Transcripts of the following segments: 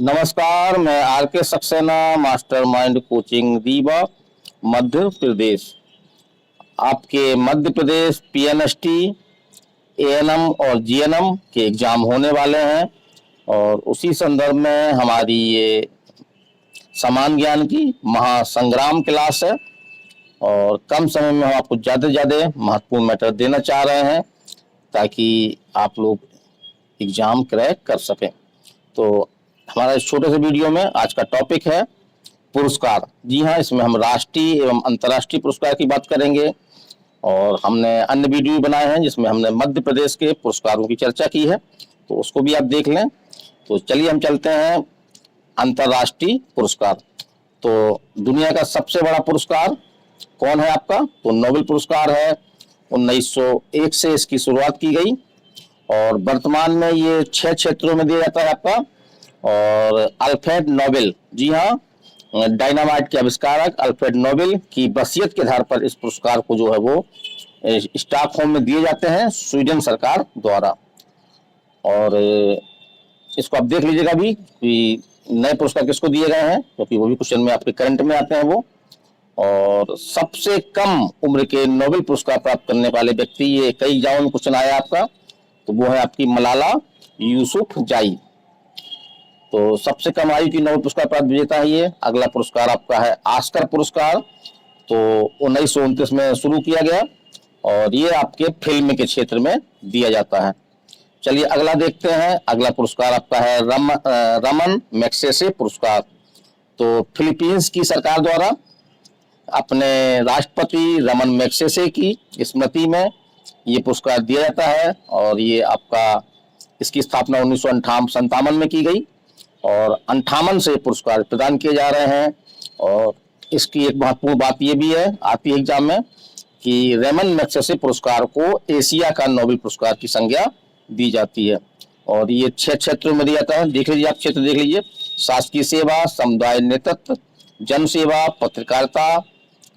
नमस्कार, मैं आर के सक्सेना, मास्टरमाइंड कोचिंग रीवा, मध्य प्रदेश। आपके मध्य प्रदेश पीएनएसटी, एएनएम और जीएनएम के एग्जाम होने वाले हैं और उसी संदर्भ में हमारी ये समान ज्ञान की महासंग्राम क्लास है और कम समय में हम आपको ज़्यादा से ज़्यादा महत्वपूर्ण मैटर देना चाह रहे हैं ताकि आप लोग एग्जाम क्रैक कर सकें। तो हमारा इस छोटे से वीडियो में आज का टॉपिक है पुरस्कार। जी हाँ, इसमें हम राष्ट्रीय एवं अंतर्राष्ट्रीय पुरस्कार की बात करेंगे और हमने अन्य वीडियो बनाए हैं जिसमें हमने मध्य प्रदेश के पुरस्कारों की चर्चा की है, तो उसको भी आप देख लें। तो चलिए हम चलते हैं अंतर्राष्ट्रीय पुरस्कार। तो दुनिया का सबसे बड़ा पुरस्कार कौन है आपका? तो नोबेल पुरस्कार है। 1901 से इसकी शुरुआत की गई और वर्तमान में ये 6 क्षेत्रों में दिया जाता है आपका। और अल्फ्रेड नोबेल, जी हाँ, डायनामाइट के आविष्कारक अल्फ्रेड नोबेल की वसीयत के आधार पर इस पुरस्कार को जो है वो स्टॉकहोम में दिए जाते हैं स्वीडन सरकार द्वारा। और इसको आप देख लीजिएगा भी कि नए पुरस्कार किसको दिए गए हैं, क्योंकि वो भी क्वेश्चन में आपके करंट में आते हैं वो। और सबसे कम उम्र के नोबेल पुरस्कार प्राप्त करने वाले व्यक्ति, ये कई एग्जामों में क्वेश्चन आया आपका, तो वो है आपकी मलाला यूसुफजाई। तो सबसे कम आयु की नोबेल पुरस्कार प्राप्त विजेता है ये। अगला पुरस्कार आपका है ऑस्कर पुरस्कार। तो 1929 में शुरू किया गया और ये आपके फिल्म के क्षेत्र में दिया जाता है। चलिए अगला देखते हैं। अगला पुरस्कार आपका है रमन मैग्सेसे पुरस्कार। तो फिलीपींस की सरकार द्वारा अपने राष्ट्रपति रमन मैग्सेसे की स्मृति में ये पुरस्कार दिया जाता है और ये आपका इसकी स्थापना 1957 में की गई और 58 से पुरस्कार प्रदान किए जा रहे हैं। और इसकी एक महत्वपूर्ण बात यह भी है, आती है एग्जाम में, कि रमन मैग्सेसे पुरस्कार को एशिया का नोबेल पुरस्कार की संज्ञा दी जाती है। और ये 6 क्षेत्रों में दिया जाता है। देख लीजिए, आप क्षेत्र देख लीजिए: शासकीय सेवा, समुदाय नेतृत्व, जन सेवा, पत्रकारिता,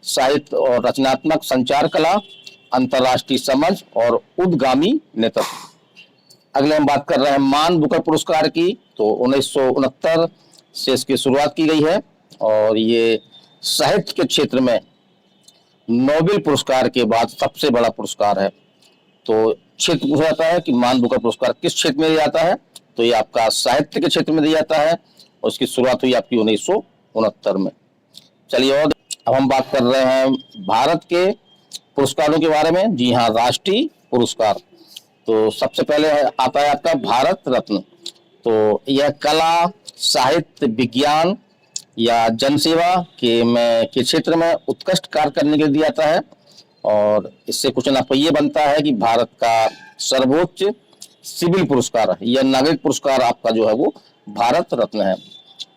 साहित्य और रचनात्मक संचार कला, अंतर्राष्ट्रीय समझ और उद्गामी नेतृत्व। अगले हम बात कर रहे हैं मान बुकर पुरस्कार की। तो 1969 से इसकी शुरुआत की गई है और ये साहित्य के क्षेत्र में नोबेल पुरस्कार के बाद सबसे बड़ा पुरस्कार है। तो क्षेत्र पूछा जाता है कि मान बुकर पुरस्कार किस क्षेत्र में दिया जाता है, तो ये आपका साहित्य के क्षेत्र में दिया जाता है और इसकी शुरुआत हुई आपकी 1969 में। चलिए और अब हम बात कर रहे हैं भारत के पुरस्कारों के बारे में। जी हाँ, राष्ट्रीय पुरस्कार। तो सबसे पहले आता है आपका भारत रत्न। तो यह कला, साहित्य, विज्ञान या जनसेवा के क्षेत्र में उत्कृष्ट कार्य करने के लिए दिया जाता है। और इससे क्वेश्चन आपको ये बनता है कि भारत का सर्वोच्च सिविल पुरस्कार या नागरिक पुरस्कार आपका जो है वो भारत रत्न है।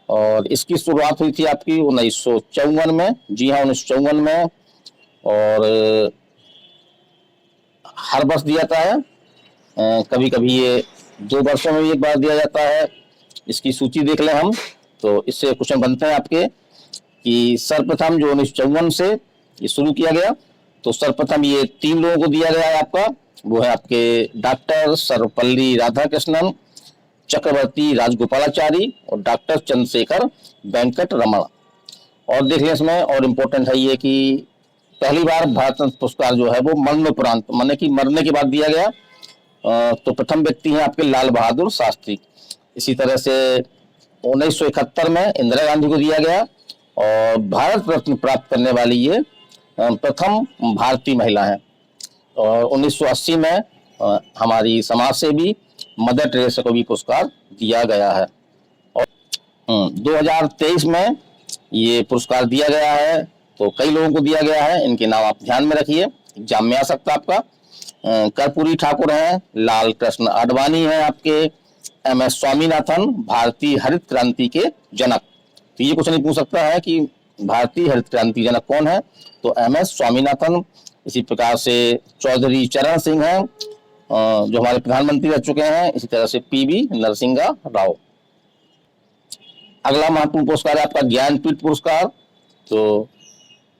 और इसकी शुरुआत हुई थी आपकी 1954 में। जी हाँ, 1954 में। और हर वर्ष दिया जाता है, कभी कभी ये 2 वर्षों में भी एक बार दिया जाता है। इसकी सूची देख लें हम, तो इससे क्वेश्चन बनते हैं आपके कि सर्वप्रथम जो 1954 से ये शुरू किया गया, तो सर्वप्रथम ये 3 लोगों को दिया गया है आपका। वो है आपके डॉक्टर सर्वपल्ली राधाकृष्णन, चक्रवर्ती राजगोपालाचारी और डॉक्टर चंद्रशेखर वेंकट रमण। और देख लें इसमें और इम्पोर्टेंट है ये कि पहली बार भारत रत्न पुरस्कार जो है वो मरणोपरांत, माने कि मरने के बाद दिया गया। तो प्रथम व्यक्ति हैं आपके लाल बहादुर शास्त्री। इसी तरह से 1971 में इंदिरा गांधी को दिया गया और भारत रत्न प्राप्त करने वाली ये प्रथम भारतीय महिला हैं। और 1980 में हमारी समाज सेवी मदर टेरेसा को भी पुरस्कार दिया गया है। और 2023 में ये पुरस्कार दिया गया है। तो कई लोगों को दिया गया है, इनके नाम आप ध्यान में रखिए, एग्जाम में आ सकता है आपका। कर्पूरी ठाकुर हैं, लाल कृष्ण आडवाणी हैं आपके, एम.एस. स्वामीनाथन, भारतीय हरित क्रांति के जनक। तो ये क्वेश्चन पूछ सकता है कि भारतीय हरित क्रांति जनक कौन है, तो एम.एस. स्वामीनाथन। इसी प्रकार से चौधरी चरण सिंह हैं, जो हमारे प्रधानमंत्री रह चुके हैं। इसी तरह से पी.वी. नरसिंहा राव। अगला महत्वपूर्ण पुरस्कार है आपका ज्ञानपीठ पुरस्कार। तो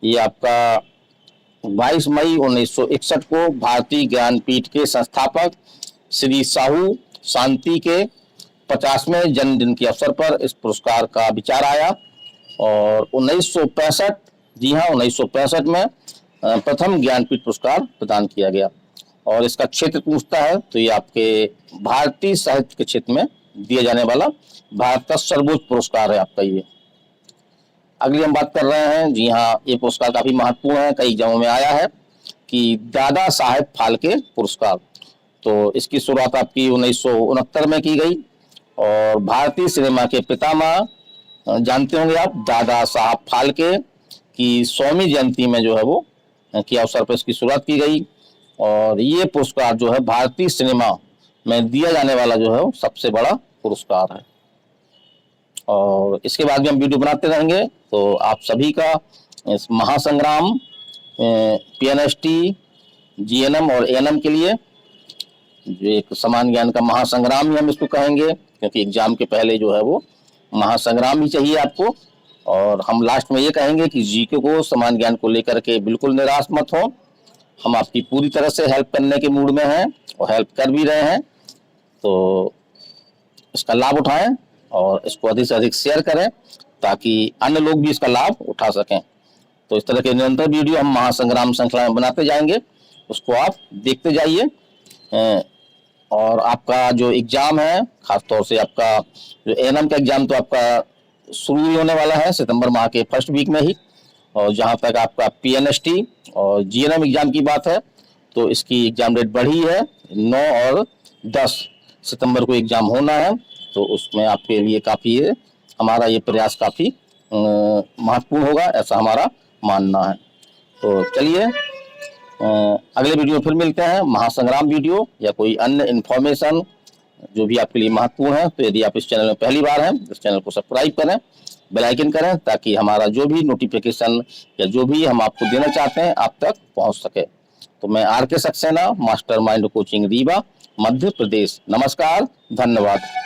ये आपका 22 मई 1961 को भारतीय ज्ञानपीठ के संस्थापक श्री साहू शांति के 50वें जन्मदिन के अवसर पर इस पुरस्कार का विचार आया और 1965, जी हाँ 1965 में प्रथम ज्ञानपीठ पुरस्कार प्रदान किया गया। और इसका क्षेत्र पूछता है तो ये आपके भारतीय साहित्य के क्षेत्र में दिया जाने वाला भारत का सर्वोच्च पुरस्कार है आपका ये। अगली हम बात कर रहे हैं, जी हाँ ये पुरस्कार काफी महत्वपूर्ण है, कई जगहों में आया है कि दादा साहेब फाल्के पुरस्कार। तो इसकी शुरुआत आपकी 1969 में की गई और भारतीय सिनेमा के पितामह जानते होंगे आप दादा साहब फाल्के की 100वीं जयंती में जो है वो के अवसर पर इसकी शुरुआत की गई। और ये पुरस्कार जो है भारतीय सिनेमा में दिया जाने वाला जो है वो सबसे बड़ा पुरस्कार है। और इसके बाद भी हम वीडियो बनाते रहेंगे। तो आप सभी का इस महासंग्राम पीएनएसटी, जीएनएम और एएनएम के लिए जो एक समान ज्ञान का महासंग्राम ही हम इसको कहेंगे, क्योंकि एग्जाम के पहले जो है वो महासंग्राम ही चाहिए आपको। और हम लास्ट में ये कहेंगे कि जीके को, समान ज्ञान को लेकर के बिल्कुल निराश मत हो, हम आपकी पूरी तरह से हेल्प करने के मूड में हैं और हेल्प कर भी रहे हैं। तो इसका लाभ उठाएं और इसको अधिक से अधिक शेयर करें ताकि अन्य लोग भी इसका लाभ उठा सकें। तो इस तरह के निरंतर वीडियो हम महासंग्राम श्रृंखला में बनाते जाएंगे, उसको आप देखते जाइए। और आपका जो एग्जाम है, खासतौर से आपका जो एएनएम का एग्जाम तो आपका शुरू ही होने वाला है सितंबर माह के फर्स्ट वीक में ही। और जहां तक आपका पीएनएसटी और जीएनएम एग्जाम की बात है तो इसकी एग्जाम डेट बढ़ी है, 9 और 10 सितंबर को एग्जाम होना है। तो उसमें आपके लिए काफ़ी हमारा ये प्रयास काफ़ी महत्वपूर्ण होगा, ऐसा हमारा मानना है। तो चलिए अगले वीडियो में फिर मिलते हैं, महासंग्राम वीडियो या कोई अन्य इन्फॉर्मेशन जो भी आपके लिए महत्वपूर्ण है। तो यदि आप इस चैनल में पहली बार हैं, इस चैनल को सब्सक्राइब करें, बेल आइकन करें ताकि हमारा जो भी नोटिफिकेशन या जो भी हम आपको देना चाहते हैं आप तक पहुंच सके। तो मैं आर के सक्सेना, मास्टरमाइंड कोचिंग रीवा, मध्य प्रदेश। नमस्कार, धन्यवाद।